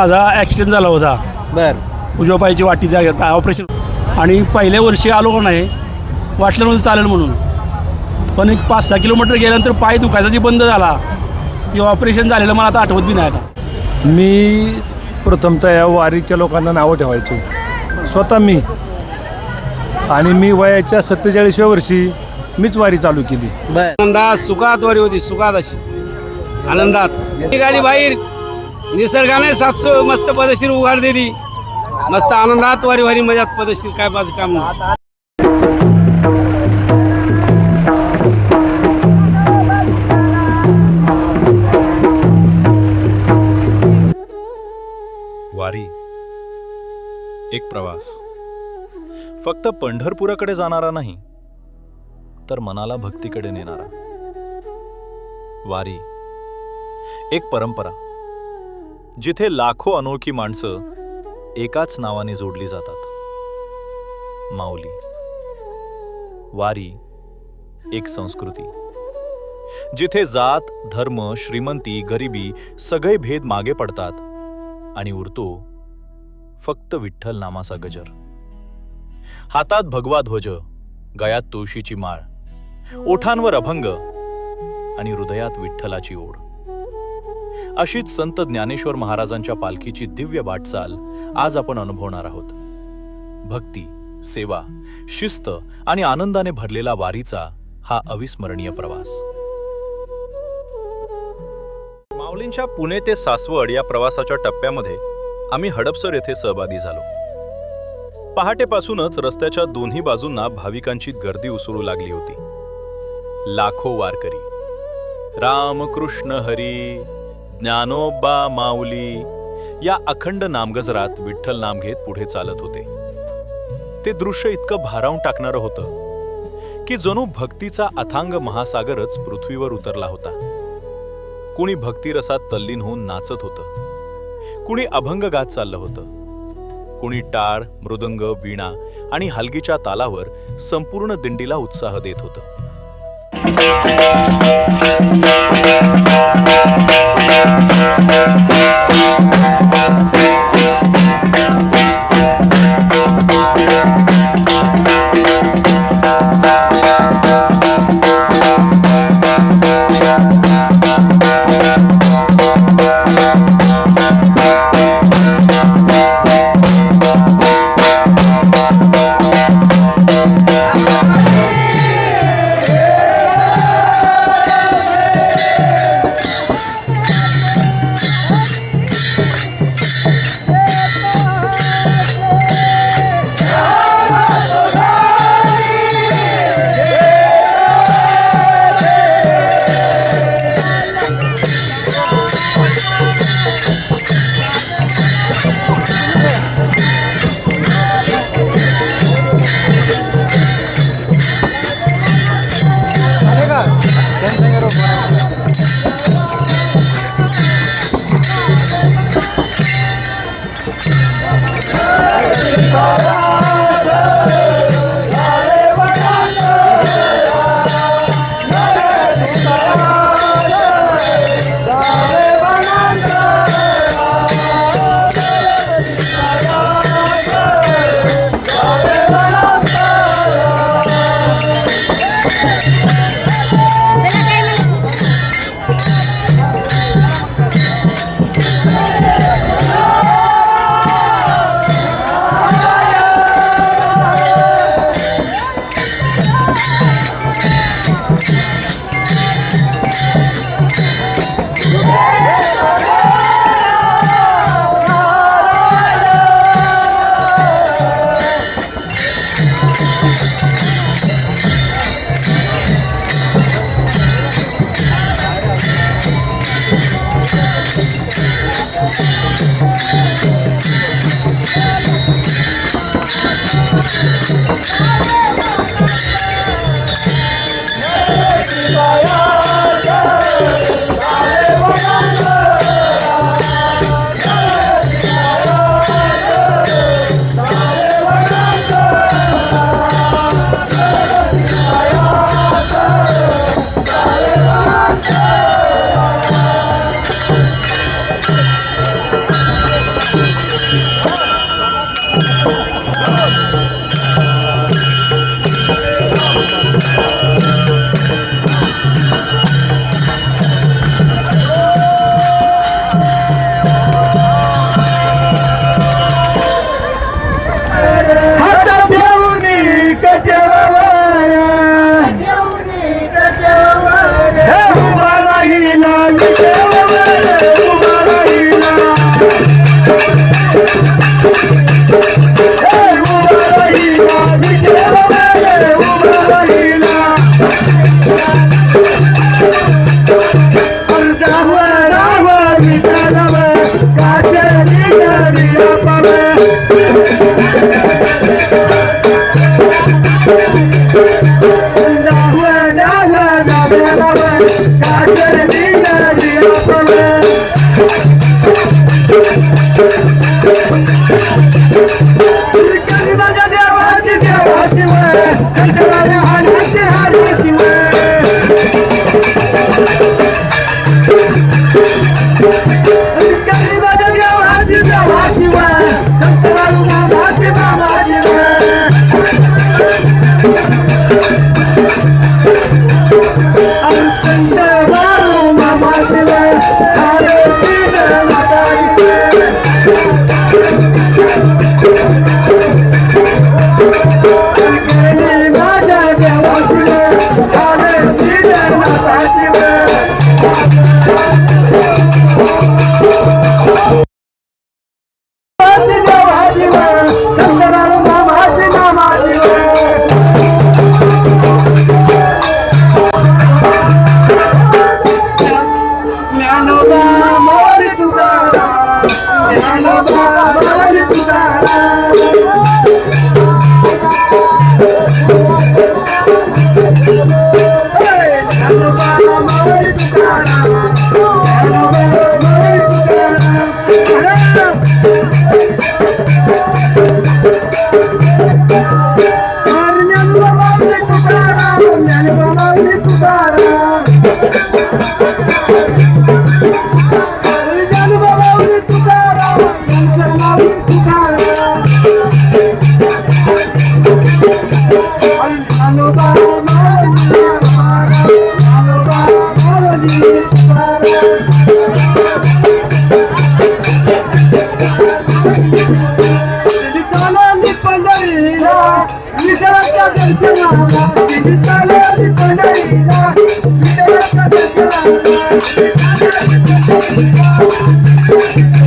माझा ॲक्सिडेंट झाला होता. बर उजव्या पायाची वाटीचा ऑपरेशन आणि पहिल्या वर्षी आलो का नाही वाटलं नव्हतं चालेल म्हणून, पण एक 5-6 किलोमीटर गेल्यानंतर पाय दुखायचा जे बंद झाला की ऑपरेशन झालेलं मला आता आठवत बी नाही आता. मी प्रथमतः या वारीच्या लोकांना नावं ठेवायचो स्वतः मी, आणि मी वयाच्या 47व्या वर्षी मीच वारी चालू केली. बर आनंदात सुखात वारी होती, सुखात अशी आनंदात निघाली बाहेर. निसर्गाने 700 मस्त पदशीर उघाड दिली, मस्त आनंदात वारी वारी मजात पदशीर, काय माझं काम नाही. वारी एक प्रवास फक्त पंढरपुराकडे जाणारा नाही, तर मनाला भक्तीकडे नेणारा. वारी एक परंपरा जिथे लाखो अनोळखी माणसं एकाच नावाने जोडली जातात, माऊली. वारी एक संस्कृती जिथे जात, धर्म, श्रीमंती, गरिबी सगळे भेद मागे पडतात आणि उरतो फक्त विठ्ठल नामाचा गजर. हातात भगवा ध्वज, गळ्यात तुळशीची माळ, ओठांवर अभंग आणि हृदयात विठ्ठलाची ओढ. अशीच संत ज्ञानेश्वर महाराजांच्या पालखीची दिव्य वाटचाल आज आपण अनुभवणार आहोत. भक्ती, सेवा, शिस्त आणि आनंदाने भरलेला वारीचा हा अविस्मरणीय प्रवास. माऊलींच्या पुणे ते सासवड या प्रवासाच्या टप्प्यामध्ये आम्ही हडपसर येथे सहभागी झालो. पहाटेपासूनच रस्त्याच्या दोन्ही बाजूंना भाविकांची गर्दी उसळू लागली होती. लाखो वारकरी राम कृष्ण हरी, ज्ञानोबा माऊली या अखंड नामगजरात विठ्ठल नाम घेत पुढे चालत होते. ते दृश्य इतकं भारावून टाकणारं होतं की जणू भक्तीचा अथांग महासागरच पृथ्वीवर उतरला होता. कुणी भक्तिरसात तल्लीन होऊन नाचत होतं, कुणी अभंग गात चाललं होतं, कुणी टाळ, मृदंग, वीणा आणि हलगीच्या तालावर संपूर्ण दिंडीला उत्साह देत होतं.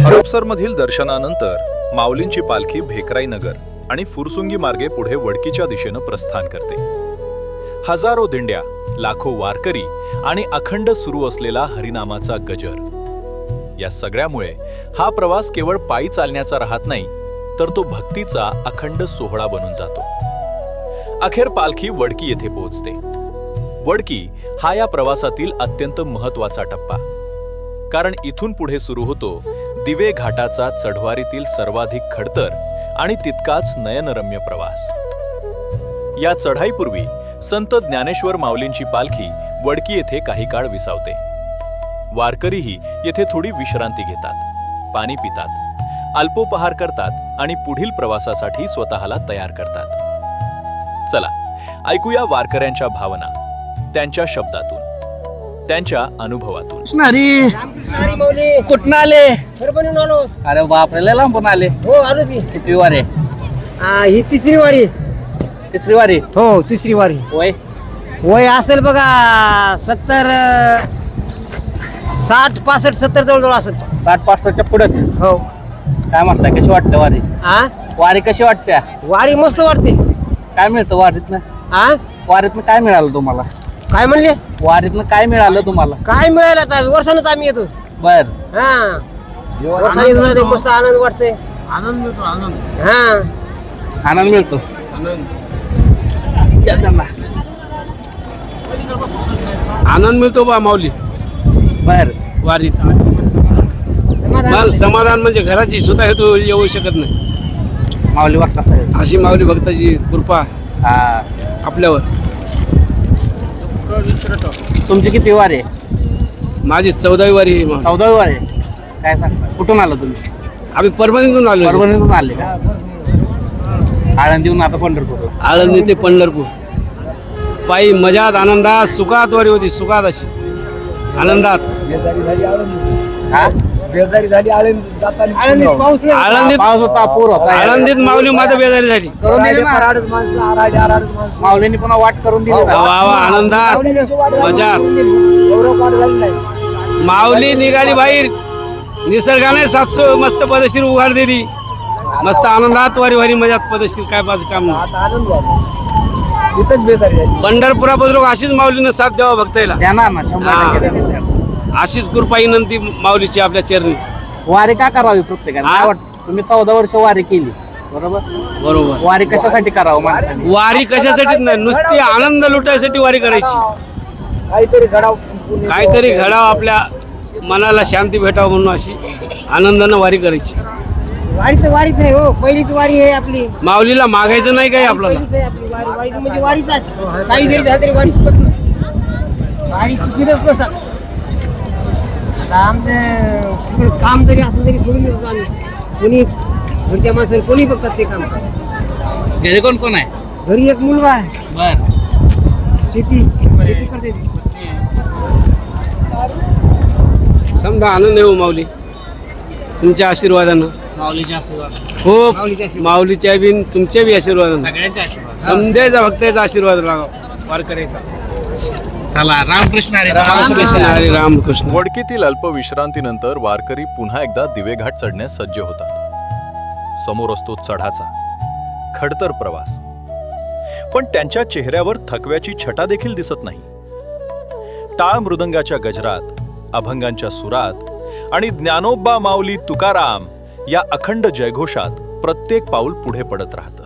हडपसरमधील दर्शनानंतर माऊलींची पालखी भेकराई नगर आणि फुरसुंगी मार्गे पुढे वडकीच्या दिशेनं प्रस्थान करते. हजारो दिंड्या, लाखो वारकरी आणि अखंड सुरू असलेला हरिनामाचा गजर, या सगळ्यामुळे हा प्रवास केवळ पायी चालण्याचा राहत नाही, तर तो भक्तीचा अखंड सोहळा बनून जातो. अखेर पालखी वडकी येथे पोहोचते. वडकी हा या प्रवासातील अत्यंत महत्वाचा टप्पा, कारण इथून पुढे सुरू होतो दिवे घाटाचा चढवारीतील सर्वाधिक खडतर आणि तितकाच नयनरम्य प्रवास. या चढाईपूर्वी संत ज्ञानेश्वर माऊलींची पालखी वडकी येथे काही काळ विसावते. वारकरीही येथे थोडी विश्रांती घेतात, पाणी पितात, अल्पोपहार करतात आणि पुढील प्रवासासाठी स्वतःला तयार करतात. चला ऐकूया वारकऱ्यांच्या भावना, त्यांच्या शब्दातून, त्यांच्या अनुभवातून. कुठं आले? अरे बापरे, लय लांबून आले. हो आलो की. किती वारी? ही तिसरी वारी. तिसरी वारी? हो तिसरी वारी. वय वय असेल बघा 70 60 65 70 जवळ असेल. 60-65च्या पुढेच. हो. काय म्हणताय, कशी वाटते वारी? वारी कशी वाटते? वारी मस्त वाटते. काय मिळतं वारीतनं? वारीतनं काय मिळालं तुम्हाला? काय म्हणले? वारीतनं काय मिळालं तुम्हाला? काय मिळालं आता? वर्षानच आम्ही येतो. बर. वर्षाने येतो, मस्त आनंद वाटते. आनंद मिळतो, आनंद. आनंद मिळतो. आनंद मिळतो बा माऊली. बर. वारीत मला समाधान म्हणजे घराची सुद्धा हेतू येऊ शकत नाही. माऊली भक्त साहेब, अशी माऊली भक्ताची कृपा हा आपल्यावर. तुमची किती वारी? माझी 14वी वारी आहे. 14वी वारी. काय सांगता, कुठून आला तुम्ही? आम्ही परभणीतून आलो. परभणीतून आले का? आळंदीहून आता पंढरपूर. आळंदी ते पंढरपूर पायी मजात, आनंदात, सुखात वारी होती. सुखात अशी आनंदात. हा? आनंदीत पाऊस नाही. आळंदीत पाऊस होता, पूर होता. आळंदीत माऊली माता बेजारी झाली. करून दिली ना. माऊलींनी पुन्हा वाट करून दिली ना. वा वा, आनंदात, मजात. माऊली निघाली बाहेर निसर्गाने सातसो मस्त पदशीर उघाड दिली. मस्त आनंदात वारी वारी मजात पदशीर काय माझं काम नाही. आता आनंद झाला इथंच बेसारी झाली. पंढरपुरापासून अशीच माऊलीनं साथ द्यावा भक्तायला. देणार ना 100% अशीच कृपा विनंती माऊलीची आपल्या चरणी. वारी का करावी प्रत्येकाने हा? काय वाटतं तुम्ही 14 वर्ष वारी केली बरोबर बरोबर. वारी कशासाठी करावं माणसाने वारी कशासाठीच नाही, नुसती आनंद लुटायसाठी वारी करायची. काहीतरी घडाव काहीतरी घडावं, आपल्या मनाला शांती भेटावं म्हणून अशी आनंदानं वारी करायची. वारीच आहे हो पहिलीच वारी आहे आपली माऊलीला मागायचं नाही काही आपल्याला. पहिलीच आहे आपली वारी वारी म्हणजे वारीच असते काही जरी झालं तरी वारी चुकत नसते वारी चुकीतच नसतात आता आमचं काम जरी असलं तरी सोडून देतो आम्ही कोणी घरच्या माणसाने कोणी बघतात ते काम घरी कोण कोण आहे घरी एक मुलगा आहे बर शेती करते ती. समजा आनंद येऊ माऊली तुमच्या आशीर्वादानं. माऊलीच्या आशीर्वाद हो माऊलीच्या बी तुमच्या बी आशीर्वादानं सगळ्यांचे आशीर्वाद समजायचा भक्ताचा आशीर्वाद लागा वार करायचा. चला रामकृष्ण हरी रामकृष्ण हरी रामकृष्ण. वडकीतील अल्पविश्रांतीनंतर वारकरी पुन्हा एकदा दिवेघाट चढण्यास सज्ज होतात. समोर असतो चढाचा खडतर प्रवास, पण त्यांच्या चेहऱ्यावर थकव्याची छटा देखील दिसत नाही. टाळ मृदंगाच्या गजरात, अभंगांच्या सुरात आणि ज्ञानोबा माऊली तुकाराम या अखंड जयघोषात प्रत्येक पाऊल पुढे पडत राहतं.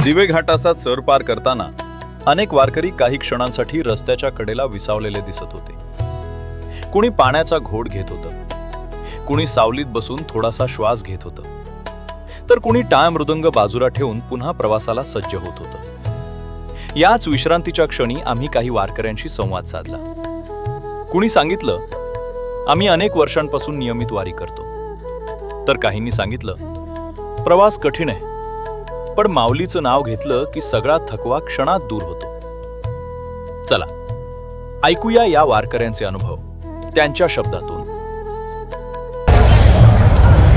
दिवे घाटाचा चर पार करताना अनेक वारकरी काही क्षणांसाठी रस्त्याच्या कडेला विसावलेले दिसत होते. कुणी पाण्याचा घोट घेत होतं, कुणी सावलीत बसून थोडासा श्वास घेत होतं, तर कुणी टाळ मृदंग बाजूला ठेवून पुन्हा प्रवासाला सज्ज होत होतं. याच विश्रांतीच्या क्षणी आम्ही काही वारकऱ्यांशी संवाद साधला. कुणी सांगितलं, आम्ही अनेक वर्षांपासून नियमित वारी करतो, तर काहींनी सांगितलं, प्रवास कठीण आहे, पण माऊलीचं नाव घेतलं की सगळा थकवा क्षणात दूर होतो. चला ऐकूया या वारकऱ्यांचे अनुभव त्यांच्या शब्दातून.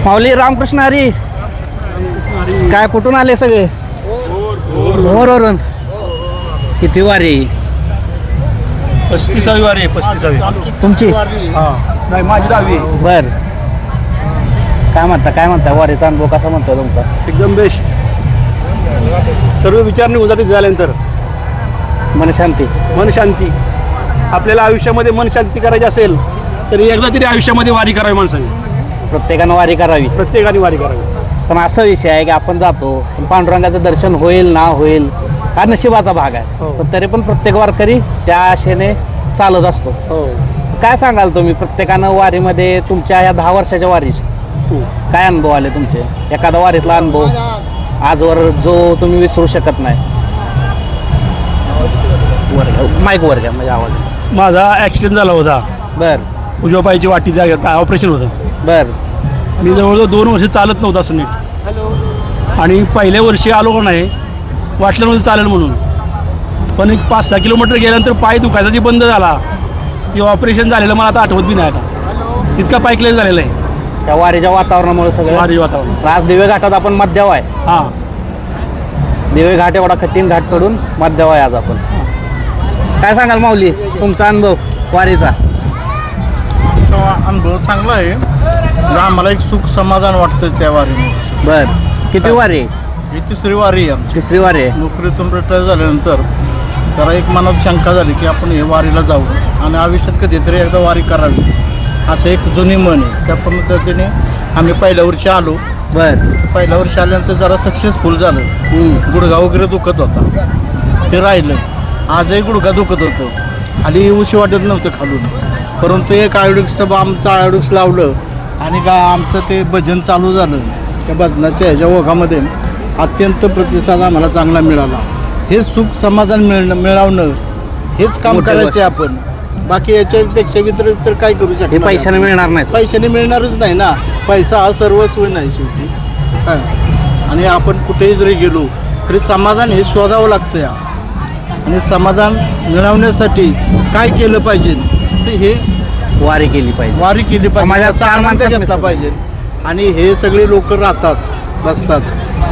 माऊली रामकृष्ण हरी काय कुठून आले सगळे मोहोरवरून किती वारी 35वी वारी आहे 35वी. तुमची नाही माझी 10वी आहे. बर काय म्हणता वारीचा अनुभव कसा म्हणतो तुमचा? एकदम बेस्ट. सर्व विचार निघून जाते झाल्यानंतर. मन शांती. मन शांती. आपल्याला आयुष्यामध्ये मन शांती करायची असेल तर एकदा तरी आयुष्यामध्ये वारी करावी माणसाने. प्रत्येकानं वारी करावी. प्रत्येकाने वारी करावी. पण असा विषय आहे की आपण जातो पण पांडुरंगाचं दर्शन होईल ना होईल हा नशिबाचा भाग आहे. पण तरी पण प्रत्येक वारकरी त्या आशेने चालत असतो. काय सांगाल तुम्ही प्रत्येकानं वारीमध्ये तुमच्या ह्या 10 वर्षाच्या वारीस काय अनुभव आले तुमचे? एखादा वारीतला अनुभव आजवर जो तुम्ही विसरू शकत नाही. माईक वर घ्या म्हणजे आवाज. माझा ॲक्सिडेंट झाला होता. बर उजव्या पायाची वाटीचं ऑपरेशन होतं. बर मी जवळजवळ 2 वर्ष चालत नव्हतं असं नीट. आणि पहिल्या वर्षी आलो का नाही वाटलं नव्हतं चालेल म्हणून. पण एक 5-6 किलोमीटर गेल्यानंतर पाय दुखायचा जे बंद झाला ते ऑपरेशन झालेलं मला आता आठवत बी नाही आता. इतका पाय क्लिअर झालेला आहे त्या वारीच्या वातावरणामुळे सगळं. वारी वातावरण. आज दिवे घाटात आपण मध्याव आहे. हां. दिवे घाट एवढा कठीण घाट चढून मध्याव आहे आज आपण. काय सांगाल माऊली तुमचा अनुभव वारीचा? अनुभव चांगला आहे. आम्हाला एक सुख समाधान वाटतं त्या वारीने. बर किती वारी आहे? ही 3री वारी आहे आमची. 3री वारी आहे. नोकरीतून रिटायर झाल्यानंतर जरा एक मनात शंका झाली की आपण हे वारीला जाऊ आणि आयुष्यात कधीतरी एकदा वारी करावी असं एक जुनी मन आहे. त्या पद्धतीने आम्ही पहिल्या वर्षी आलो. बर पहिल्या वर्षी आल्यानंतर जरा सक्सेसफुल झालं. गुडघा वगैरे दुखत होता ते राहिलं. आजही गुडघा दुखत होतं. खाली उशी वाटत नव्हतं खालून. परंतु एक आयोडिक्सचं आमचं आयोडिक्स लावलं आणि आमचं ते भजन चालू झालं. त्या भजनाच्या ह्याच्या ओघामध्ये अत्यंत प्रतिसाद आम्हाला चांगला मिळाला. हे सुख समाधान मिळवणं हेच काम मोठी करायचे गोष्ट. आपण. बाकी याच्यापेक्षा तर काय करू हे शकतो? पैशाने मिळणार नाही. पैशाने मिळणारच नाही ना. पैसा हा सर्वस्व नाही शेवटी. काय आणि आपण कुठेही जरी गेलो तरी समाधान हे शोधावं लागतं या. आणि समाधान मिळवण्यासाठी काय केलं पाहिजे तर हे वारी केली पाहिजे. वारी केली पाहिजे. समाजात त्याचा चार आनंद माणसं घेतला मिसळून. पाहिजे. आणि हे सगळे लोक राहतात बसतात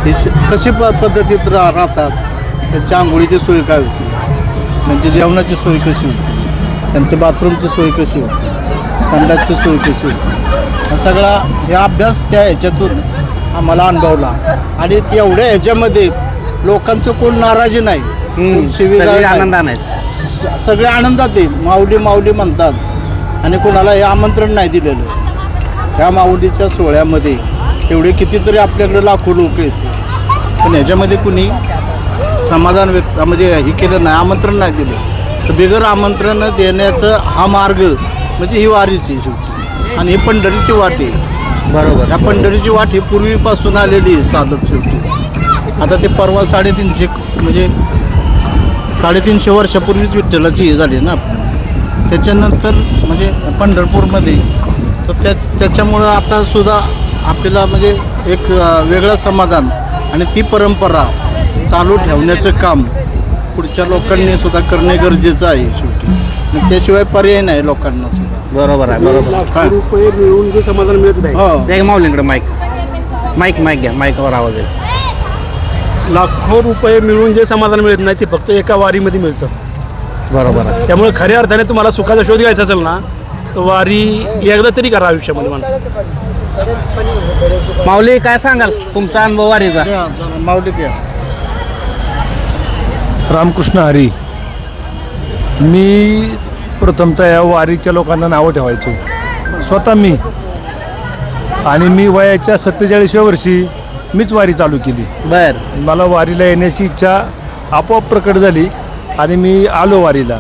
हे कशी पद्धतीत राहतात. त्यांच्या आंघोळीची सोय काय होती, त्यांची जेवणाची सोय कशी होती, त्यांच्या बाथरूमची सोय कशी होती, संडासची सोय कशी होती, हा सगळा हे अभ्यास त्या ह्याच्यातून आम्हाला अनुभवला. आणि एवढ्या ह्याच्यामध्ये लोकांचं कोण नाराजी नाही, कोण शिवीगाळ सगळे नाही. आनंदाने आहेत. सगळे आनंदात आहे. माऊली माऊली म्हणतात आणि कोणाला हे आमंत्रण नाही दिलेलं. ह्या माऊलीच्या सोहळ्यामध्ये एवढे कितीतरी आपल्याकडे लाखो लोक येते पण ह्याच्यामध्ये कुणी समाधान व्यक्त म्हणजे हे केलं नाही, आमंत्रण नाही दिलं. तर बिगर आमंत्रण देण्याचं हा मार्ग म्हणजे ही वारीची शेवटी. आणि ही पंढरीची वाट आहे. बरोबर. ह्या पंढरीची वाट ही पूर्वीपासून आलेली आहे चालत शेवटी. आता ते परवा 350 म्हणजे 350 वर्षापूर्वीच विठ्ठलाची हे झाली ना. त्याच्यानंतर म्हणजे पंढरपूरमध्ये तर त्याच्यामुळं आता सुद्धा आपल्याला म्हणजे एक वेगळं समाधान आणि ती परंपरा चालू ठेवण्याचं काम पुढच्या लोकांनी सुद्धा करणे गरजेचं आहे शेवटी. त्याशिवाय पर्याय नाही लोकांना सुद्धा. बरोबर आहे. बरोबर. लाखो रुपये मिळून जे समाधान मिळत नाही. हो. द्या माऊलींकडे माईक घ्या. माईकवर आवाज येईल. लाखो रुपये मिळून जे समाधान मिळत नाही ते फक्त एका वारीमध्ये मिळतं. बरोबर आहे. त्यामुळे खऱ्या अर्थाने तुम्हाला सुखाचा शोध घ्यायचा असेल ना तर वारी एकदा तरी करा आयुष्यामध्ये माणसं. माऊली काय सांगाल तुमचा अनुभव वारीचा? माऊली घ्या. रामकृष्ण हरी. मी प्रथमतः या वारीच्या लोकांना नावं ठेवायचो स्वतः मी. आणि मी वयाच्या 47व्या वर्षी मीच वारी चालू केली. बर मला वारीला येण्याची इच्छा आपोआप प्रकट झाली आणि मी आलो वारीला.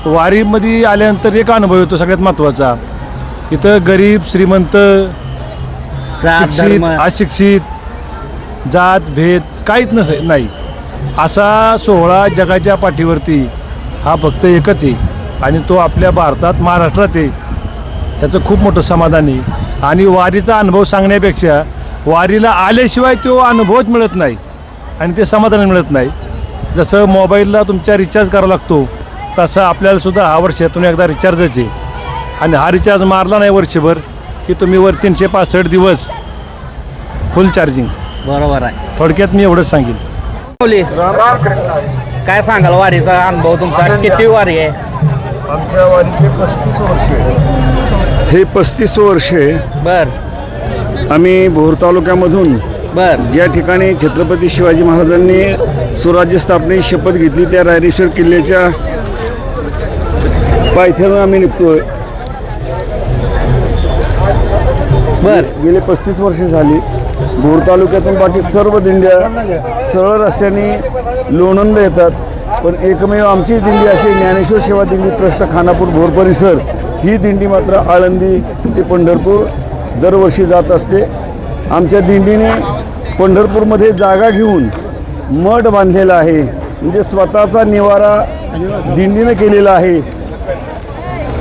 वारीमध्ये आल्यानंतर एक अनुभव येतो सगळ्यात महत्त्वाचा. इथं गरीब श्रीमंत जात, शिक्षित धर्म. अशिक्षित जात भेद काहीच नाही. असा सोहळा जगाच्या पाठीवरती हा फक्त एकच आहे आणि तो आपल्या भारतात महाराष्ट्रात आहे. त्याचं खूप मोठं समाधान आहे. आणि वारीचा अनुभव सांगण्यापेक्षा वारीला आल्याशिवाय तो अनुभवच मिळत नाही आणि ते समाधान मिळत नाही. जसं मोबाईलला तुमच्या रिचार्ज करावा लागतो तसं आपल्याला सुद्धा हा वर्षातून एकदा रिचार्जच आहे. आणि हा रिचार्ज मारला नाही वर्षभर की तुम्ही वर 365 दिवस फुल चार्जिंग. बरोबर आहे. थोडक्यात मी एवढंच सांगेन. माऊली, काय सांगाल वारीचा अनुभव तुमचा? किती वारी आहे? आमच्या वारीचे 35 वर्षे. हे 35 वर्षे बर आम्ही भोर तालुक्यामधून बर ज्या ठिकाणी छत्रपती शिवाजी महाराजांनी स्वराज्य स्थापनेची शपथ घेतली त्या रायरेश्वर किल्ल्याच्या पायथ्यानं आम्ही निघतोय. बर गेले 35 वर्षे झाली. भोर तालुक्यातून बाकी सर्व दिंड्या सरळ रस्त्याने लोणंद येतात, पण एकमेव आमची दिंडी अशी ज्ञानेश्वर सेवा दिंडी ट्रस्ट खानापूर भोर परिसर ही दिंडी मात्र आळंदी ते पंढरपूर दरवर्षी जात असते. आमच्या दिंडीने पंढरपूरमध्ये जागा घेऊन मठ बांधलेला आहे, म्हणजे स्वतःचा निवारा दिंडीनं केलेला आहे.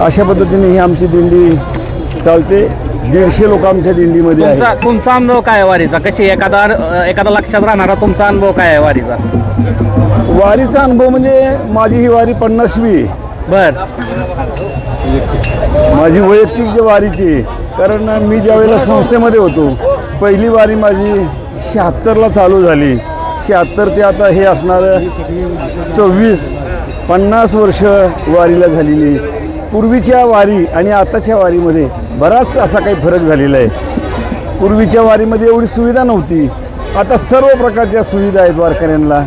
अशा पद्धतीने ही आमची दिंडी चालते. 150 लोक आमच्या दिंडीमध्ये आहेत. तुमचा अनुभव काय आहे वारीचा? कशी एखादा लक्षात राहणारा तुमचा अनुभव काय आहे वारीचा? वारीचा अनुभव म्हणजे माझी ही वारी 50वी बर माझी वैयक्तिक जी वारीची आहे. कारण मी ज्या वेळेला संस्थेमध्ये होतो, पहिली वारी माझी 76ला चालू झाली. 76 ते आता हे असणारं 50 वर्ष वारीला झालेली. पूर्वीच्या वारी आणि आताच्या वारीमध्ये बराच असा काही फरक झालेला आहे. पूर्वीच्या वारीमध्ये एवढी सुविधा नव्हती, आता सर्व प्रकारच्या सुविधा आहेत वारकऱ्यांना.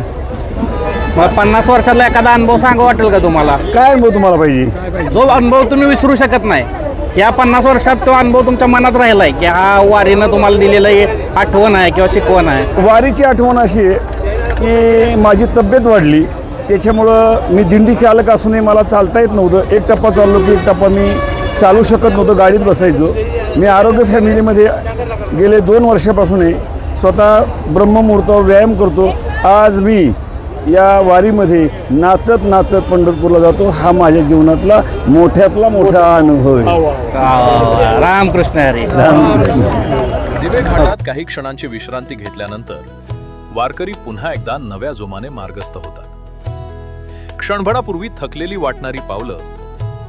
मग 50 वर्षातला एखादा अनुभव सांगा वाटेल का तुम्हाला? काय अनुभव तुम्हाला पाहिजे? जो अनुभव तुम्ही विसरू शकत नाही, या 50 वर्षात तो अनुभव तुमच्या मनात राहिला आहे की हा वारीनं तुम्हाला दिलेलं हे आठवण आहे किंवा शिकवण आहे? वारीची आठवण अशी आहे की माझी तब्येत वाढली, त्याच्यामुळं मी दिंडी चालक असूनही मला चालता येत नव्हतं. एक टप्पा चाललो की एक टप्पा मी चालू शकत नव्हतो, गाडीत बसायचो. मी आरोग्य फॅमिलीमध्ये गेले 2 वर्षापासून स्वतः ब्रह्ममुहूर्तावर व्यायाम करतो. आज मी या वारीमध्ये नाचत नाचत पंढरपूरला जातो. हा माझ्या जीवनातला मोठ्यातला मोठा अनुभव आहे. रामकृष्ण हरी. दिवे घाटात काही क्षणांची विश्रांती घेतल्यानंतर वारकरी पुन्हा एकदा नव्या जोमाने मार्गस्थ होतात. क्षणभरापूर्वी थकलेली वाटणारी पावलं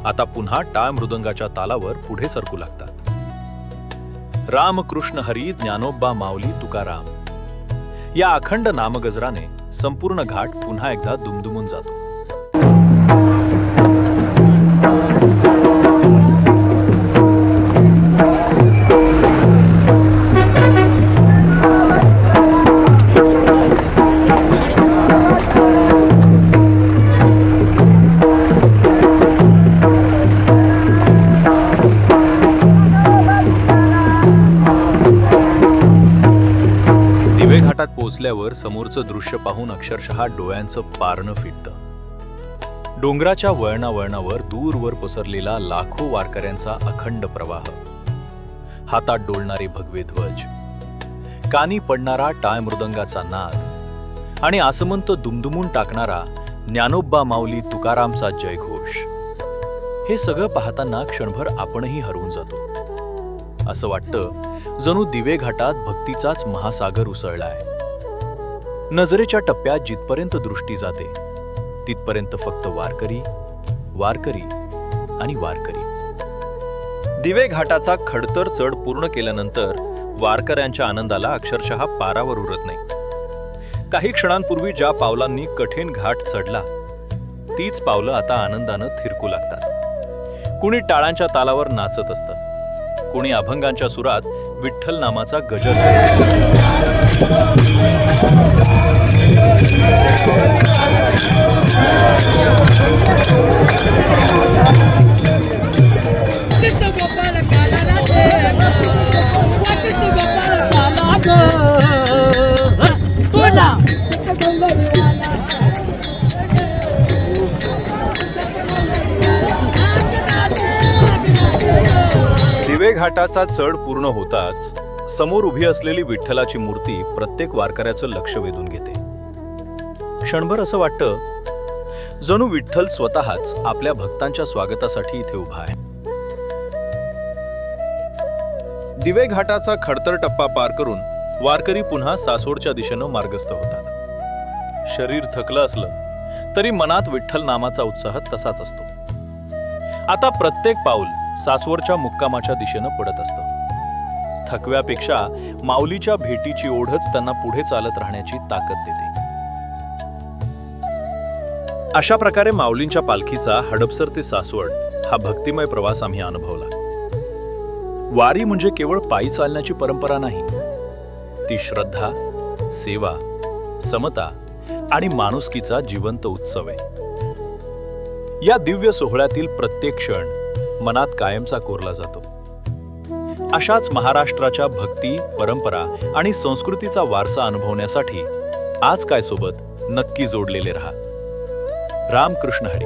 आता पुन्हा टाळ मृदंगाच्या तालावर पुढे सरकू लागतात. रामकृष्ण हरी, ज्ञानोबा माऊली, तुकाराम या अखंड नामगजराने संपूर्ण घाट पुन्हा एकदा दुमदुमून जातो. दिवे घाटात पोहोचल्यावर समोरचं दृश्य पाहून अक्षरशः डोळ्यांचं पारणं फिटतं. डोंगराच्या वळणावळणावर दूरवर पसरलेला लाखो वारकऱ्यांचा अखंड प्रवाह, हातात डोलणारे भगवे ध्वज, कानी पडणारा टाळ मृदंगाचा नाद आणि आसमंत दुमदुमून टाकणारा ज्ञानोबा माऊली तुकारामचा जयघोष, हे सगळं पाहताना क्षणभर आपणही हरवून जातो. असं वाटतं जणू दिवे घाटात भक्तीचाच महासागर उसळलाय. नजरेच्या टप्प्यात जिथपर्यंत दृष्टी जाते तिथपर्यंत फक्त वारकरी, वारकरी आणि वारकरी. दिवे घाटाचा खडतर चढ पूर्ण केल्यानंतर वारकऱ्यांच्या आनंदाला अक्षरशः पारावर उरत नाही. काही क्षणांपूर्वी ज्या पावलांनी कठीण घाट चढला तीच पावलं आता आनंदानं थिरकू लागतात. कुणी टाळांच्या तालावर नाचत असतं, कुणी अभंगांच्या सुरात विठ्ठल नामाचा गजर दिवे घाटाचा चढ पूर्ण होताच समोर उभी असलेली विठ्ठलाची मूर्ती प्रत्येक वारकऱ्याचं लक्ष वेधून घेते. क्षणभर असं वाटतं जणू विठ्ठल स्वतःच आपल्या भक्तांच्या स्वागतासाठी इथे उभा आहे. दिवे घाटाचा खडतर टप्पा पार करून वारकरी पुन्हा सासोडच्या दिशेनं मार्गस्थ होतात. शरीर थकलं असलं तरी मनात विठ्ठल नामाचा उत्साह तसाच असतो. आता प्रत्येक पाऊल सासवडच्या मुक्कामाच्या दिशेनं पडत असतं. थकव्यापेक्षा माऊलीच्या भेटीची ओढच त्यांना पुढे चालत राहण्याची ताकद देते. अशा प्रकारे माऊलींच्या पालखीचा हडपसर ते सासवड हा भक्तिमय प्रवास आम्ही अनुभवला. वारी म्हणजे केवळ पायी चालण्याची परंपरा नाही, ती श्रद्धा, सेवा, समता आणि माणुसकीचा जिवंत उत्सव आहे. या दिव्य सोहळ्यातील प्रत्येक क्षण मनात कायमचा कोरला जातो. अशाच महाराष्ट्राच्या भक्ती, परंपरा आणि संस्कृतीचा वारसा अनुभवण्यासाठी आज काय सोबत नक्की जोडलेले रहा. रामकृष्ण हरी.